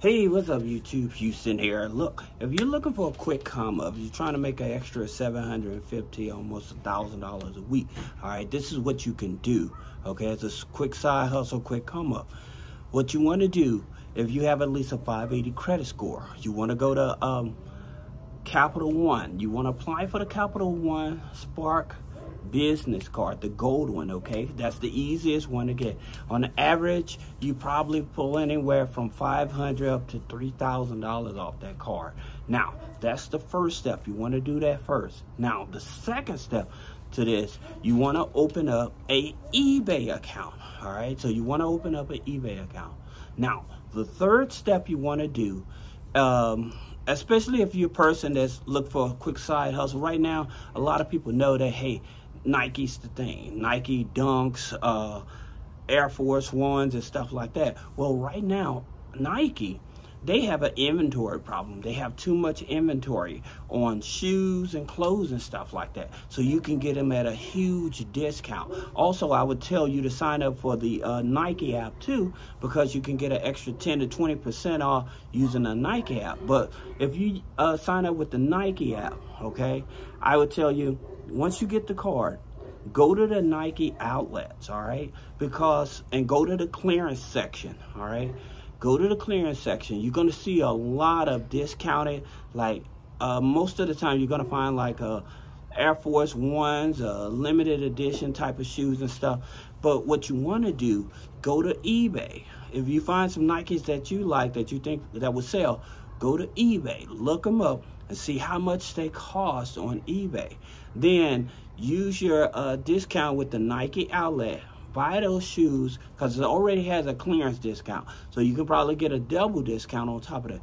Hey, what's up YouTube? Houston here. Look, if you're looking for a quick come up, you're trying to make an extra $750, almost $1,000 a week. All right, this is what you can do. Okay, it's a quick side hustle, quick come up. What you want to do, if you have at least a 580 credit score, you want to go to Capital One. You want to apply for the Capital One Spark business card, the gold one. Okay, that's the easiest one to get. On the average, you probably pull anywhere from $500 up to $3,000 off that card. Now, that's the first step. You want to do that first. Now, the second step to this, you want to open up a eBay account. All right, so you want to open up an eBay account. Now, the third step you want to do, especially if you're a person that's looking for a quick side hustle right now, a lot of people know that, hey, Nike's the thing. Nike Dunks, Air Force Ones and stuff like that. Well, right now, Nike, they have an inventory problem. They have too much inventory on shoes and clothes and stuff like that. So you can get them at a huge discount. Also, I would tell you to sign up for the Nike app too, because you can get an extra 10 to 20% off using the Nike app. But if you sign up with the Nike app, okay, I would tell you, once you get the card, go to the Nike outlets, all right? And go to the clearance section, all right? Go to the clearance section. You're going to see a lot of discounted, like most of the time you're going to find like Air Force Ones, limited edition type of shoes and stuff. But what you want to do, go to eBay. If you find some Nikes that you like, that you think that would sell, go to eBay, look them up, and see how much they cost on eBay. Then use your discount with the Nike outlet. Buy those shoes, because it already has a clearance discount. So you can probably get a double discount on top of that.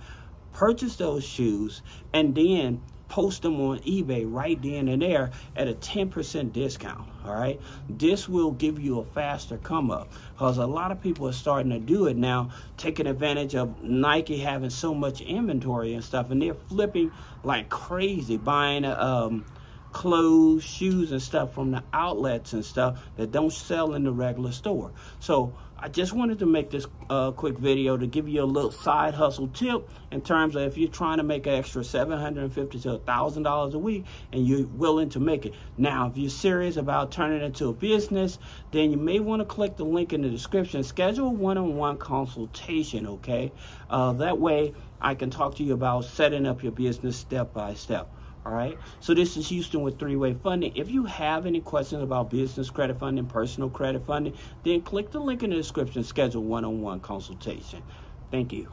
Purchase those shoes and then post them on eBay right then and there at a 10% discount, all right? This will give you a faster come up, because a lot of people are starting to do it now, taking advantage of Nike having so much inventory and stuff, and they're flipping like crazy, buying clothes, shoes and stuff from the outlets and stuff that don't sell in the regular store. So I just wanted to make this quick video to give you a little side hustle tip in terms of if you're trying to make an extra $750 to $1,000 a week and you're willing to make it. Now, if you're serious about turning it into a business, then you may want to click the link in the description. Schedule a one-on-one consultation, okay? That way I can talk to you about setting up your business step by step. All right, so this is Houston with Three-Way Funding. If you have any questions about business credit funding, personal credit funding, then click the link in the description, schedule one-on-one consultation. Thank you.